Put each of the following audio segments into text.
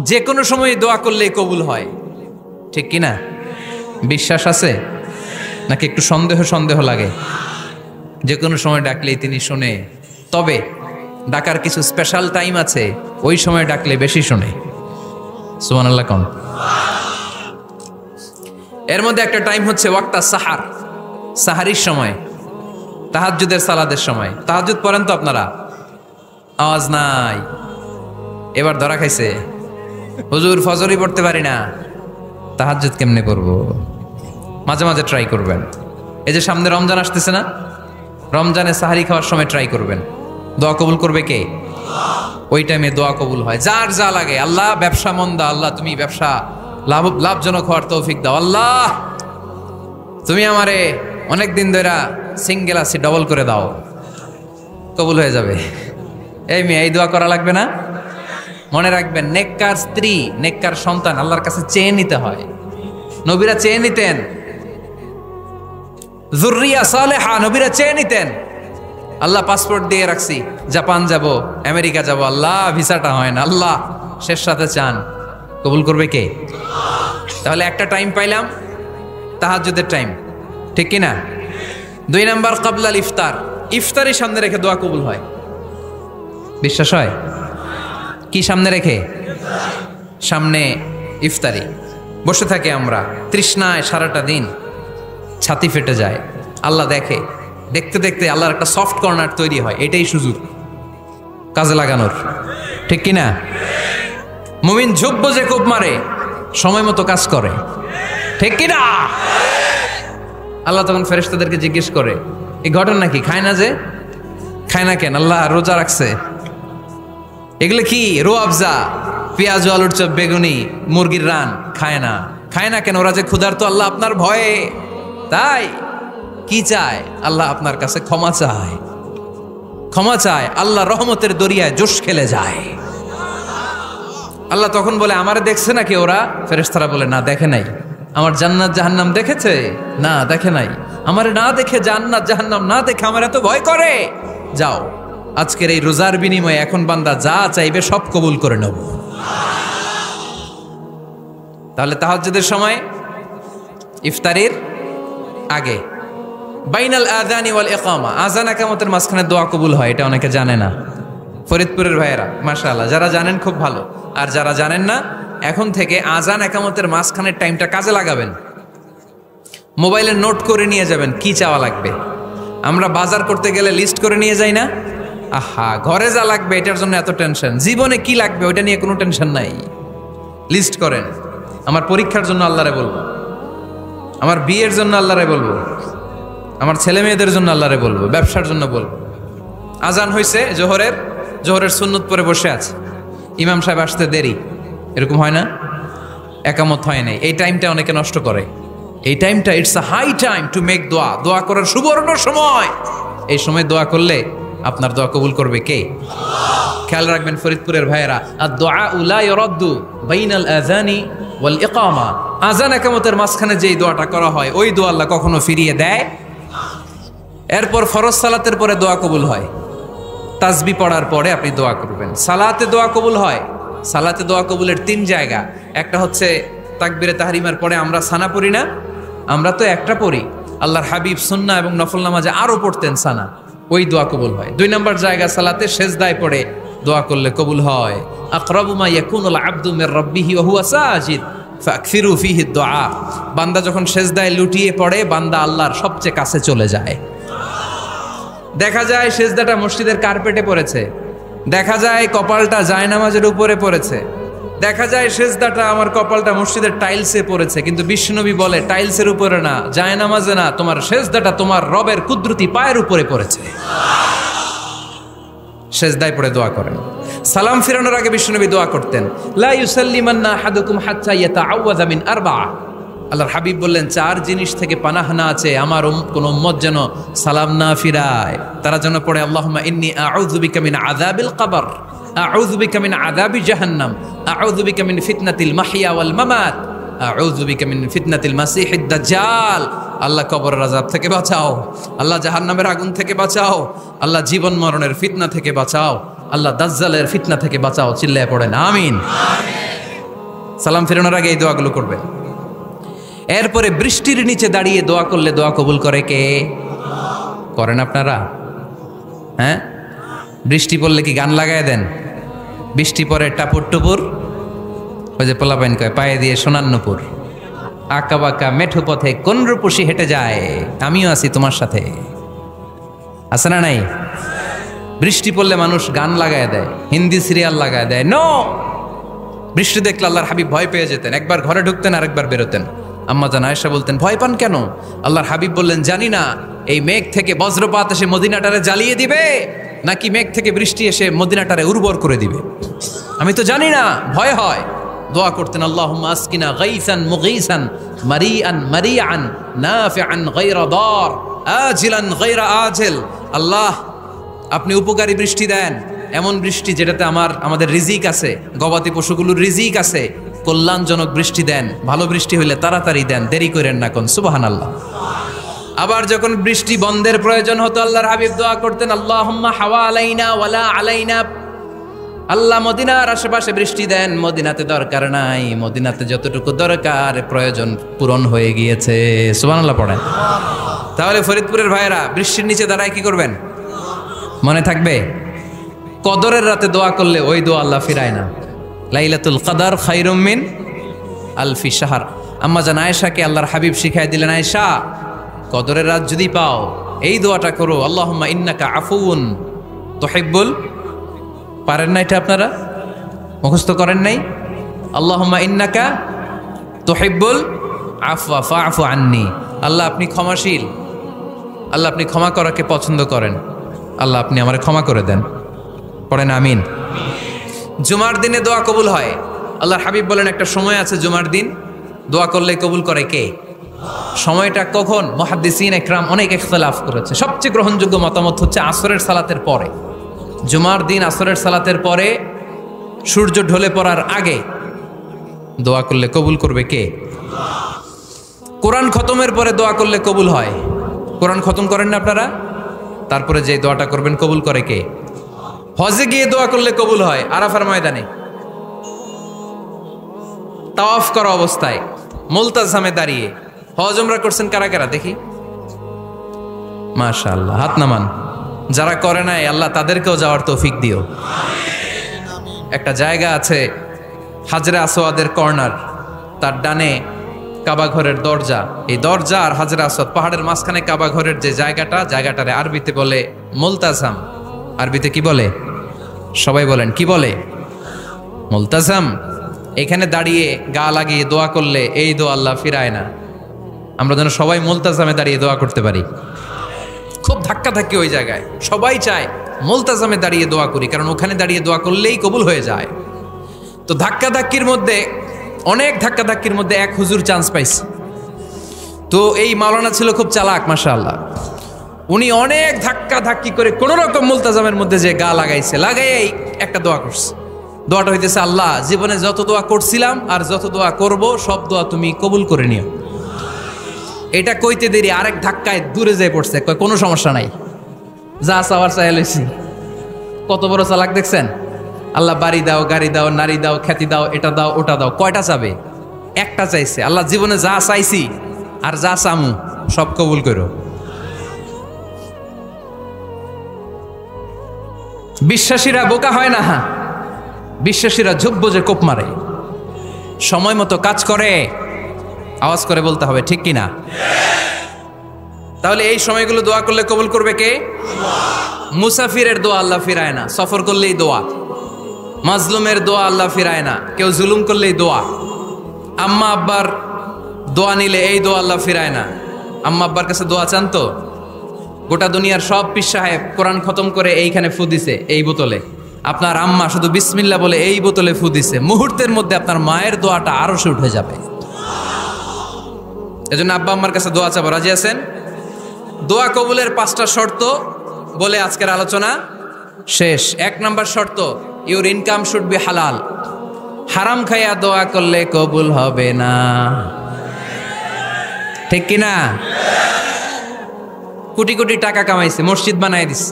যে কোনো সময় দোয়া করলে কবুল হয়, ঠিক কিনা? বিশ্বাস আছে নাকি একটু সন্দেহ সন্দেহ লাগে? যে কোনো সময় ডাকলেই তিনি শুনে, তবে ডাকার কিছু স্পেশাল টাইম আছে, ওই সময় ডাকলে বেশি শুনে। সুবহানাল্লাহ কোন? এর মধ্যে একটা টাইম হচ্ছে ওয়াক্তা সাহার, সাহারির সময়, তাহাজ্জুদের সালাদের সময়। তাহাজ্জুদ পড়েন তো আপনারা? আওয়াজ নাই, এবার ধরা খাইছে। হুজুর ফজরই পড়তে পারি না, তাহাজ্জুদ কেমনে করব? মাঝে মাঝে ট্রাই করবেন। এই যে সামনে রমজান আসতেছে না, রমজানে সাহারি খাওয়ার সময় ট্রাই করবেন। দোয়া কবুল করবে কে? ওই টাইমে দোয়া কবুল হয়। যার যা লাগে, আল্লাহ ব্যবসা মন্দা, আল্লাহ তুমি ব্যবসা লাভজনক হওয়ার তৌফিক দাও, আল্লাহ তুমি আমারে অনেকদিন ধরে সিঙ্গেল আছি ডবল করে দাও, কবুল হয়ে যাবে। এই মেয়ে, এই দোয়া করা লাগবে না? মনে রাখবেন, নেককার স্ত্রী, নেককার সন্তান আল্লাহর কাছে চেয়ে নিতে হয়। নবীরা চেয়ে নিতেন, যুররিয়া সালেহা নবীরা চেয়ে নিতেন। আল্লাহ পাসপোর্ট দিয়ে রাখছি, জাপান যাব, আমেরিকা যাব, আল্লাহ ভিসাটা হয় না, আল্লাহ শেষ সাথে চান, কবুল করবে কে? তাহলে একটা টাইম পাইলাম, তাহাজ্জুদের টাইম, ঠিক কিনা? 2 নাম্বার কাবলাল ইফতার, ইফতারি সামনে রেখে দোয়া কবুল হয়। বিশ্বাস হয়? কি সামনে রেখে? সামনে ইফতারি। বসে থাকে আমরা তৃষ্ণায় সারাটা দিন, ছাতি ফেটে যায়, আল্লাহ দেখে, দেখতে দেখতে আল্লাহর একটা সফট কর্নার তৈরি হয়। এটাই সুযোগ কাজে লাগানোর, ঠিক কিনা? মুমিন ঝুব্ব যে কোপ মারে, সময় মতো কাজ করে, ঠিক কিনা? আল্লাহ তখন ফেরেশতাদেরকে জিজ্ঞেস করে, এই ঘটনা কি? খায় না যে? খায় না কেন? আল্লাহ রোজা রাখছে। এগুলো কি? রো আফজা, পেঁয়াজ, আলুর চপ, বেগুনি, মুরগির রান, খায় না। খায় না কেন? ওরা যে ক্ষুধার্ত, আল্লাহ আপনার ভয়ে। তাই কি চায়? আল্লাহ আপনার কাছে ক্ষমা চায়, ক্ষমা চায়। আল্লাহ রহমতের দরিয়ায় জোশ খেলে যায়। আল্লাহ তখন বলে, আমারে দেখছে নাকি ওরা? ফেরেশতারা বলে, না দেখে নাই। আমার জান্নাত জাহান্নাম দেখেছে? না দেখে নাই। আমারে না দেখে, জান্নাত জাহান্নাম না দেখে আমার এত ভয় করে। যাও, আজকের এই রোজার বিনিময়ে এখন বান্দা যা চাইবে সব কবুল করে নেব। তাহলে তাহাজ্জুদের সময়, ইফতারির আগে, বাইনাল আযানি ওয়াল ইকামা, আযান ইকামতের মাঝখানে দোয়া কবুল হয়। এটা অনেকে জানে না। ফরিদপুরের ভাইয়েরা মাশাআল্লাহ, যারা জানেন খুব ভালো, আর যারা জানেন না, এখন থেকে আযান ইকামতের মাঝখানের টাইমটা কাজে লাগাবেন। মোবাইলে নোট করে নিয়ে যাবেন কি চাওয়া লাগবে। আমরা বাজার করতে গেলে লিস্ট করে নিয়ে যাই না? আহা, ঘরে যা লাগবে এটার জন্য এত টেনশন, জীবনে কি লাগবে ওইটা নিয়ে কোনো টেনশন নাই। লিস্ট করেন। আমার পরীক্ষার জন্য আল্লাহরে বলবো, আমার বিয়ের জন্য আল্লাহরে বলবো, আমার ছেলে মেয়েদের জন্য আল্লাহরে বলবো, ব্যবসার জন্য বলবো। আজান হয়েছে জোহরের সুন্নত পরে বসে আছে, ইমাম সাহেব আসতে দেরি, এরকম হয় না? একামত হয় নাই, এই টাইমটা অনেকে নষ্ট করে। এই টাইমটা it's a high time to make দোয়া, দোয়া করার সুবর্ণ সময়। এই সময় দোয়া করলে আপনার দোয়া কবুল করবে কে? খেয়াল রাখবেন ফরিদপুরের ভাইয়েরা, আদ-দুআউ লা ইউরাদ্দু বাইনাল আযানি ওয়াল ইকামা, আযান ইকামতের মাঝখানে যেই দোয়াটা করা হয় ওই দোয়া আল্লাহ কখনো ফিরিয়ে দেয়। এরপর ফরজ সালাতের পরে দোয়া কবুল হয়। তাসবিহ পড়ার পরে আপনি দোয়া করবেন। সালাতে দোয়া কবুল হয়। সালাতে দোয়া কবুলের 3 জায়গা। একটা হচ্ছে তাকবীরে তাহরিমার পরে আমরা সানা পড়ি না, আমরা তো একটা পড়ি। আল্লাহর হাবিব সুন্নাহ এবং নফল নামাজে আরো পড়তেন সানা, ওই দোয়া কবুল হয়। 2 নম্বর জায়গা সালাতে সেজদায় পড়ে দোয়া করলে কবুল হয়। আকরাবু মা ইয়াকুনুল আবদু মির রাব্বিহি ওয়া হুয়া সাজিদ ফাকসিরু ফিহি দুআ, বান্দা যখন সেজদায় লুটিয়ে পড়ে বান্দা আল্লাহর সবচেয়ে কাছে চলে যায়। দেখা যায় সেজদাটা মসজিদের কার্পেটে পড়েছে, দেখা যায় কপালটা জায়নামাজের উপরে পড়েছে, দেখা যায় সেজদাটা আমার কপালটা মসজিদের টাইলসে পড়েছে, কিন্তু বিশ্বনবী বলে টাইলসের উপরে না, জায়নামাজে না, তোমার সেজদাটা তোমার রবের কুদরতি পায়ের উপরে পড়েছে। সেজদায় পড়ে দোয়া করেন। সালাম ফিরানোর আগে বিশ্বনবী দোয়া করতেন, লা ইউসাল্লিমান্না আহাদুকুম হাত্তা ইয়াতাআওয়াযা মিন আরবা'a। আল্লাহর হাবিব বললেন 4 জিনিস থেকে পানাহ না আছে আমার কোন উম্মত যেন সালাম না ফিরায়। তারা যেন পড়ে, আল্লাহুম্মা ইন্নী আউযু বিকা মিন আযাবিল কবর, আউযু বিকা মিন আযাবি জাহান্নাম, আউযু বিকা মিন ফিতনাতিল মাহইয়া ওয়াল মামাত, আউযু বিকা মিন ফিতনাতিল মাসিহিদ দাজ্জাল। আল্লাহ কবরের আযাব থেকে বাঁচাও, আল্লাহ জাহান্নামের আগুন থেকে বাঁচাও, আল্লাহ জীবন মরণের ফিতনা থেকে বাঁচাও, আল্লাহ দাজ্জালের ফিতনা থেকে বাঁচাও। চিল্লায়ে পড়েন আমিন। সালাম ফেরানোর আগে এই দোয়াগুলো করবেন। এরপরে বৃষ্টির নিচে দাঁড়িয়ে দোয়া করলে দোয়া কবুল করে কে? করেন আপনারা? হ্যাঁ, বৃষ্টি পড়লে কি গান লাগায় দেন? বৃষ্টি পরে টাপুর টুপুর, ওই যে পোলাপাইন কয় পায়ে দিয়ে সোনার নুপুর, আঁকা বাঁকা মেঠো পথে কোন রূপসী হেঁটে যায়, আমিও আছি তোমার সাথে, আছে না নাই? বৃষ্টি পড়লে মানুষ গান লাগায় দেয়, হিন্দি সিরিয়াল লাগায় দেয়। নো, বৃষ্টি দেখলে আল্লাহর হাবিব ভয় পেয়ে যেতেন, একবার ঘরে ঢুকতেন আর একবার বেরোতেন। আম্মা জান আয়েশা বলতেন, ভয় পান কেন? আল্লাহর হাবিব বললেন, জানি না এই মেঘ থেকে বজ্রপাত এসে মদিনাটারে জ্বালিয়ে দিবে নাকি মেঘ থেকে বৃষ্টি এসে মদিনাটারে উর্বর করে দিবে, আমি তো জানি না, ভয় হয়। দোয়া করতেন, আল্লাহুম্মা আসকিনা গাইসান মুগীসান মারিআন মারিআন নাফিআন গায়রা দার আজিলান গায়রা আজিল। আল্লাহ, আপনি উপকারী বৃষ্টি দেন, এমন বৃষ্টি যেটাতে আমাদের রিজিক আছে, গবাদি পশুগুলোর রিজিক আছে, কল্যাণজনক বৃষ্টি দেন, ভালো বৃষ্টি হইলে তাড়াতাড়ি দেন, দেরি করেন না কোন। সুবহানাল্লাহ। আবার যখন বৃষ্টি বন্ধের প্রয়োজন হতো আল্লাহর হাবিব দোয়া করতেন, আল্লাহুম্মা হাওয়া আলাইনা ওয়ালা আলাইনা। আল্লাহ মদিনার আশেপাশে বৃষ্টি দেন, মদিনাতে দরকার নাই, মদিনাতে যতটুকু দরকার প্রয়োজন পূরণ হয়ে গিয়েছে। সুবহানাল্লাহ পড়েন। তাহলে ফরিদপুরের ভাইয়েরা বৃষ্টির নিচে দাঁড়ায় কি করবেন? মনে থাকবে, কদরের রাতে দোয়া করলে ওই দোয়া আল্লাহ ফিরায় না। লাইলাতুল কদর খায়রুম মিন আলফি শাহর। আম্মা জান আয়েশাকে আল্লাহর হাবিব শিখাই দিলেন, আয়েশা, কদরের রাত যদি পাও এই দোয়াটা করো, আল্লাহুম্মা ইন্নাকা আফুউন তুহিব্বুল। পারেন না এটা? আপনারা মুখস্থ করেন নাই? আল্লাহুম্মা ইন্নাকা তুহিব্বুল আফওয়া ফাআফু আন্নি। আল্লাহ আপনি ক্ষমাশীল, আল্লাহ আপনি ক্ষমা করাকে পছন্দ করেন, আল্লাহ আপনি আমারে ক্ষমা করে দেন। পড়েন আমিন। জুমার দিনে দোয়া কবুল হয়। আল্লাহর হাবিব বলেন, একটা সময় আছে জুমার দিন দোয়া করলে কবুল করে কে? সময়টা কখন? মুহাদ্দিসিন ইকরাম অনেক ইখতিলাফ করেছে। সবচেয়ে গ্রহণযোগ্য মতামত হচ্ছে আসরের সালাতের পরে। জুমার দিন আসরের সালাতের পরে সূর্য ঢলে পড়ার আগে দোয়া করলে কবুল করবে কে? কোরআন খতমের পরে দোয়া করলে কবুল হয়। কোরআন খতম করেন না আপনারা? তারপরে যে দোয়াটা করবেন কবুল করে কে? হজে গিয়ে দোয়া করলে কবুল হয়। আরাফার ময়দানে তাওয়াফ করা অবস্থায় মুলতাজামে দাঁড়িয়ে। হজ উমরা করছেন কারা কারা দেখি? মাশাআল্লাহ, হাত নামান। যারা করে নাই আল্লাহ তাদেরকেও যাওয়ার তৌফিক দিও। একটা জায়গা আছে হাজরে আসওয়াদের কর্নার, তার ডানে কাবা ঘরের দরজা। এই দরজা আর হাজরে আসওয়াদ, পাহাড়ের মাঝখানে কাবা ঘরের যে জায়গাটারে আরবিতে বলে মুলতাজাম। আরবিতে কি বলে? সবাই বলেন, কি বলে? মুলতাজাম। এখানে দাঁড়িয়ে গা লাগিয়ে দোয়া করলে এই দোয়া আল্লাহ ফিরায় না। আমরা যেন সবাই মুলতাজামে দাঁড়িয়ে দোয়া করতে পারি। খুব ধাক্কা ধাক্কি ওই জায়গায়, সবাই চায় মুলতাজামে দাঁড়িয়ে দোয়া করি, কারণ ওখানে দাঁড়িয়ে দোয়া করলেই কবুল হয়ে যায়। তো ধাক্কা ধাক্কির মধ্যে, অনেক ধাক্কা ধাক্কির মধ্যে এক হুজুর চান্স পাইছে। তো এই মাওলানা ছিল খুব চালাক, মাশাআল্লাহ। উনি অনেক ধাক্কা ধাক্কি করে কোন রকম মুলতাজামের মধ্যে যে গা লাগাইছে, লাগাই একটা দোয়া করছে। দোয়াটা হইতেছে, আল্লাহ জীবনে যত দোয়া করছিলাম আর যত দোয়া করব সব দোয়া তুমি কবুল করে নিও। এটা কইতে দেরি আরেক ধাক্কায় দূরে যেয়ে পড়ছে, কয় কোনো সমস্যা নাই, যা চাওয়ার চাই লইছি। কত বড় চালাক দেখছেন? আল্লাহ বাড়ি দাও, গাড়ি দাও, নারী দাও, খ্যাতি দাও, এটা দাও, ওটা দাও। কয়টা চাবে? একটা চাইছে। আল্লাহ জীবনে যা চাইছি আর যা চামু সব কবুল করো। বিশ্বাসীরা বোকা হয় না, বিশ্বাসীরা ঝুব্ব যে কোপ মারে। সময় মতো কাজ করে, আওয়াজ করে বলতে হবে, ঠিক কিনা? তাহলে এই সময়গুলো দোয়া করলে কবুল করবে কে? মুসাফিরের দোয়া আল্লাহ ফিরায় না, সফর করলেই দোয়া। মাজলুমের দোয়া আল্লাহ ফিরায় না, কেউ জুলুম করলেই দোয়া। আম্মা আব্বার দোয়া নিলে এই দোয়া আল্লাহ ফিরায় না। আম্মা আব্বার কাছে দোয়া চান তো? গোটা দুনিয়ার সব পীর সাহেব কোরআন খতম করে এইখানে ফু দিছে এই বোতলে, আপনার আম্মা শুধু বিসমিল্লাহ বলে এই বোতলে ফু দিছে, মুহূর্তের মধ্যে আপনার মায়ের দোয়াটা আরো সে উঠে যাবে। এজন্য আব্বা আম্মার কাছে দোয়া চাবো, রাজি আছেন? দোয়া কবুলের 5টা শর্ত বলে আজকের আলোচনা শেষ। 1 নাম্বার শর্ত, ইউর ইনকাম শুড বি হালাল। হারাম খাইয়া দোয়া করলে কবুল হবে না, ঠিক কিনা? কোটি কোটি টাকা কামাইছে, মসজিদ বানাই দিছে,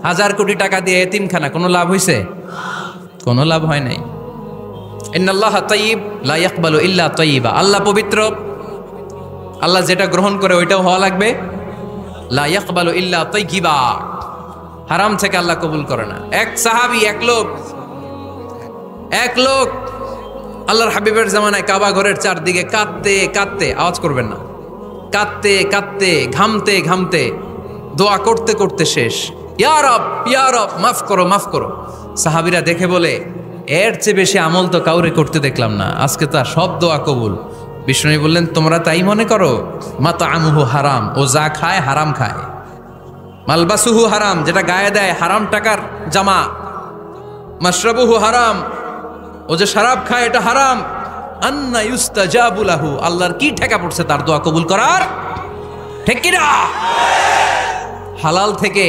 1000 কোটি টাকা দিয়ে এতিমখানা, কোনো লাভ হইছে? কোনো লাভ হয় নাই। ইন্নাল্লাহা তাইয়্যিব লা ইয়াকবালু ইল্লা তাইয়্যিবা, আল্লাহ পবিত্র, আল্লাহ যেটা গ্রহণ করে ওইটাও হওয়া লাগবে। লা ইয়াকবালু ইল্লা তাইয়্যিবা, হারাম থেকে আল্লাহ কবুল করে না। এক সাহাবী, এক লোক আল্লাহর হাবিবের জামানায় কাবা ঘরের চারদিকে কাঁদতে কাঁদতে, আওয়াজ করবেন না, কাঁদতে কাঁদতে, ঘামতে ঘামতে, দোয়া করতে করতে শেষ। ইয়া রব মাফ করো মাফ করো। সাহাবীরা দেখে বলে, এর চেয়ে বেশি আমল তো কাউরে করতে দেখলাম না, আজকে তার সব দোয়া কবুল। বিষ্ণু বললেন, তোমরা তাই মনে করো? মাতআমুহু হারাম, ও যা খায় হারাম খায়। মালবাসুহু হারাম, যেটা গায়ে দেয় হারাম টাকার জামা। মাশরাবুহু হারাম, ও যে শরাব খায় এটা হারাম। আন্না ইউস্তাজাবু লাহু, আল্লাহর কি ঠেকা পড়ছে তার দোয়া কবুল করার? ঠিক কি না? হালাল থেকে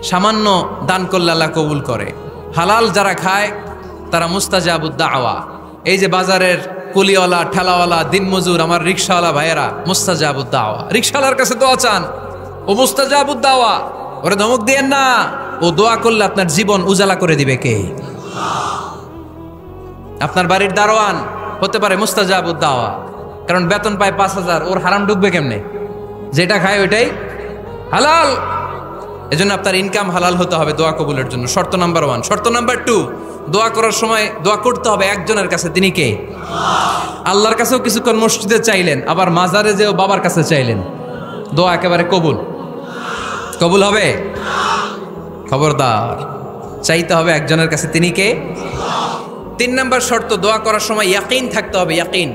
সামান্য দান করলে আল্লাহ কবুল করে। হালাল যারা খায় তারা মুস্তাজাবুদ দাওয়া। এই যে বাজারের কুলিওয়ালা, ঠেলাওয়ালা, দিনমজুর, আমার রিকশাওয়ালা ভাইয়েরা, মুস্তাজাবুদ দাওয়া। রিকশাওয়ালার কাছে দোয়া চান, ও মুস্তাজাবুদ দাওয়া। ওরে ধমক দিয়েন না, ও দোয়া করলে আপনার জীবন উজালা করে দিবে কে? আপনার বাড়ির দারোয়ান হতে পারে মুস্তাজাবুদ দাওয়া, কারণ বেতন পায় 5,000, ওর হারাম ঢুকবে কেমনে? যেটা খায় ওইটাই হালাল। এজন্য আপনার ইনকাম হালাল হতে হবে দোয়া কবুলের জন্য, শর্ত নাম্বার 1। শর্ত নাম্বার 2, দোয়া করার সময় দোয়া করতে হবে একজনের কাছে, তিনি কে? আল্লাহর কাছেও কিছুক্ষণ মসজিদে চাইলেন, আবার মাজারে যেও বাবার কাছে চাইলেন, দোয়া একেবারে কবুল হবে? খবরদার, চাইতে হবে একজনের কাছে, তিনি কে? 3 নাম্বার শর্ত, দোয়া করার সময় ইয়াকিন থাকতে হবে। ইয়াকিন,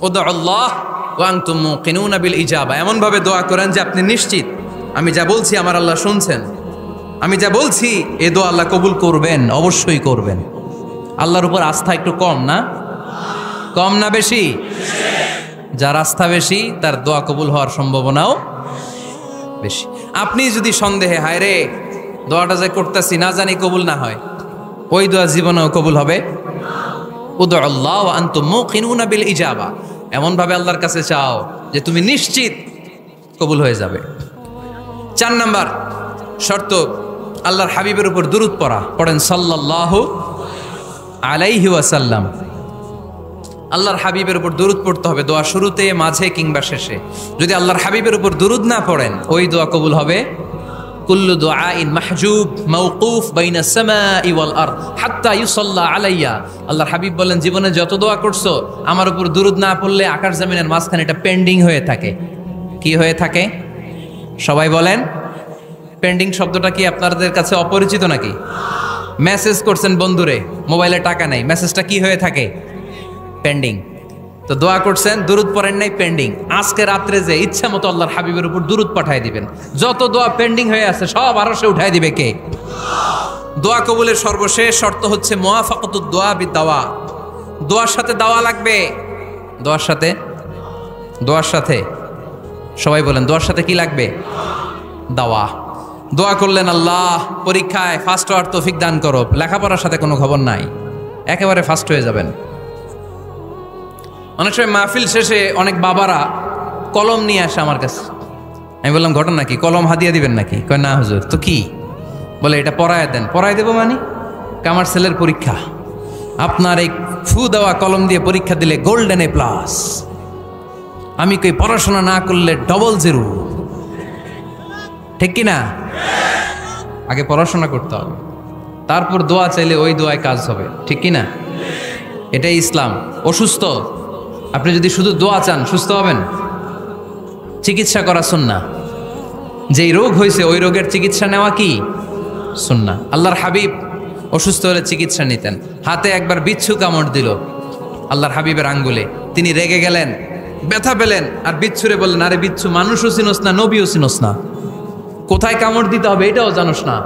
উদউল্লাহ ওয়া আনতুম মুকিনুনা বিল ইজাবা, এমন ভাবে দোয়া করেন যে আপনি নিশ্চিত আমি যা বলছি আমার আল্লাহ শুনছেন, আমি যা বলছি এ দোয়া আল্লাহ কবুল করবেন, অবশ্যই করবেন। আল্লাহর উপর আস্থা একটু কম না বেশি? যার আস্থা বেশি তার দোয়া কবুল হওয়ার সম্ভাবনাও বেশি। আপনি যদি সন্দেহে, হায় রে দোয়াটা যে করতেছি না জানি কবুল না হয়, ওই দোয়া জীবনেও কবুল হবে? উদউল্লাহ ওয়া আনতুম মুকিনুনা বিল ইজাবা, এমন ভাবে আল্লাহর কাছে চাও যে তুমি নিশ্চিত কবুল হয়ে যাবে। 4 নাম্বার শর্ত, আল্লাহর হাবিবের উপর দুরূদ পড়েন সাল্লাল্লাহু আলাইহি ওয়াসাল্লাম। আল্লাহর হাবিবের উপর দুরূদ পড়তে হবে দোয়া শুরুতে, মাঝে কিংবা শেষে। যদি আল্লাহর হাবিবের উপর দুরূদ না পড়েন, ওই দোয়া কবুল হবে? কুল্লু দুআইন মাহজুব মাওকুফ বাইনা সামাই ওয়াল আরদ হাত্তা ইউসাল্লা আলাইয়া। আল্লাহর হাবিব বলেন, জীবনে যত দোয়া করছো আমার উপর দুরূদ না পড়লে আকাশ জমিনের মাঝখানে এটা পেন্ডিং হয়ে থাকে। কি হয়ে থাকে? সবাই বলেন। পেন্ডিং শব্দটা কি আপনাদের কাছে অপরিচিত নাকি? মেসেজ করছেন বন্ধুরে, মোবাইলে টাকা নাই, মেসেজটা কি হয়ে থাকে? পেন্ডিং। তো দোয়া করছেন, দুরূদ পড়েন নাই, পেন্ডিং। আজকে রাত্রে যে ইচ্ছা মতো আল্লাহর হাবিবের উপর দুরূদ পাঠিয়ে দিবেন, যত দোয়া পেন্ডিং হয়ে আছে সব আরশে উঠাই দিবে কে? দোয়া কবুলের সর্বশেষ শর্ত হচ্ছে মুওয়াফাকাতুদ দোয়া বিদ-দাওয়া। দোয়ার সাথে দাওয়া লাগবে। দোয়ার সাথে সবাই বলেন, দোয়ার সাথে কি লাগবে? দাওয়া। দোয়া করলেন, আল্লাহ পরীক্ষায় ফার্স্ট হওয়ার তৌফিক দান করো, লেখাপড়ার সাথে কোনো খবর নাই, একেবারে ফার্স্ট হয়ে যাবেন। অনেক সময় মাহফিল শেষে অনেক বাবারা কলম নিয়ে আসে আমার কাছে। আমি বললাম, ঘটনা কি? কলম হাদিয়া দিবেন নাকি? কয় না হুজুর। তো কি? বলে, এটা পড়ায় দেন। পড়ায় দেবো মানে? আমার ছেলের পরীক্ষা, আপনার এই ফু দেওয়া কলম দিয়ে পরীক্ষা দিলে গোল্ডেন A+। আমি কই, পড়াশোনা না করলে ডবল 0। ঠিক কিনা? আগে পড়াশোনা করতে হবে, তারপর দোয়া চাইলে ওই দোয়ায় কাজ হবে। ঠিক কিনা? এটাই ইসলাম। অসুস্থ, আপনি যদি শুধু দোয়া চান সুস্থ হবেন? চিকিৎসা করা সুন্নাহ। যেই রোগ হয়েছে ওই রোগের চিকিৎসা নেওয়া কি সুন্নাহ। আল্লাহর হাবিব অসুস্থ হলে চিকিৎসা নিতেন। হাতে একবার বিচ্ছু কামড় দিল আল্লাহর হাবিবের আঙ্গুলে, তিনি রেগে গেলেন, ব্যথা পেলেন, আর বিচ্ছুরে বললেন, আরে বিচ্ছু, মানুষও চিনোস না, নবীও চিনোস না, কোথায় কামড় দিতে হবে এটাও জানোস না।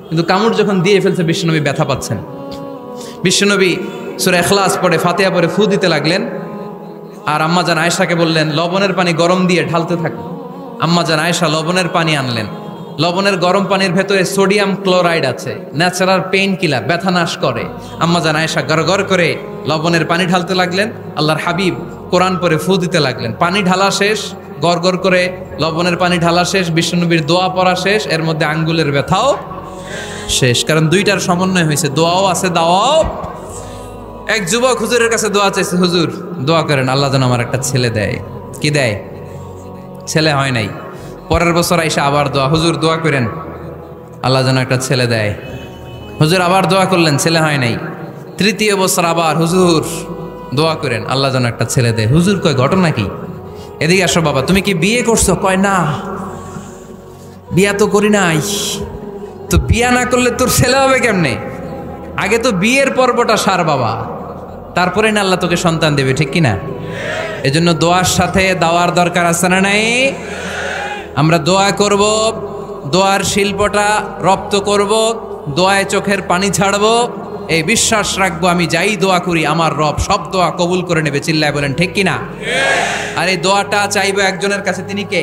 কিন্তু কামড় যখন দিয়ে ফেলছে, বিশ্বনবী ব্যথা পাচ্ছেন। বিশ্বনবী সূরা ইখলাস পড়ে, ফাতিহা পড়ে ফু দিতে লাগলেন। আর আম্মাজান আয়েশাকে বললেন, লবণের পানি গরম দিয়ে ঢালতে থাকো। আম্মাজান আয়েশা লবণের পানি আনলেন। লবণের গরম পানির ভেতরে সোডিয়াম ক্লোরাইড আছে, ন্যাচারাল পেইন কিলার, ব্যথা নাশ করে। আম্মাজান আয়েশা গড়গড় করে লবণের পানি ঢালতে লাগলেন। আল্লাহর হাবিব কোরআন পড়ে ফু দিতে লাগলেন। পানি ঢালা শেষ, গড়গড় করে লবণের পানি ঢালা শেষ, বিশ্বনবীর দোয়া পড়া শেষ, এর মধ্যে আঙ্গুলের ব্যথাও শেষ। কারণ দুইটার সমন্বয় হয়েছে, দোয়াও আছে, দাওয়াও এক যুবক হুজুরের কাছে দোয়া চাইছে, হুজুর দোয়া করেন আল্লাহ যেন আমার একটা ছেলে দেয়। কি দেয়? ছেলে হয় নাই। পরের বছর আইসা আবার দোয়া, হুজুর দোয়া করেন আল্লাহ যেন একটা ছেলে দেয়। হুজুর আবার দোয়া করলেন, ছেলে হয় নাই। তৃতীয় বছর আবার, হুজুর দোয়া করেন আল্লাহ যেন একটা ছেলে দেয়। হুজুর কয় ঘটনা কি? এদিকে আসো বাবা, তুমি কি বিয়ে করছো? কয় না, বিয়া তো করি নাই। তো বিয়া না করলে তোর ছেলে হবে কেমনে? আগে তো বিয়ের পর্বটা সার বাবা, তারপরে না আল্লাহ তোকে সন্তান দেবে, ঠিক কিনা? এজন্য দোয়ার সাথে দাওয়ার দরকার আছে না নাই? আমরা দোয়া করব, দোয়ার শিল্পটা রপ্ত করব, দোয়ায় চোখের পানি ছাড়বো, এই বিশ্বাস রাখবো আমি যাই দোয়া করি আমার রব সব দোয়া কবুল করে নেবে। চিল্লায় বলেন ঠিক কিনা? আর এই দোয়াটা চাইবো একজনের কাছে, তিনি কে?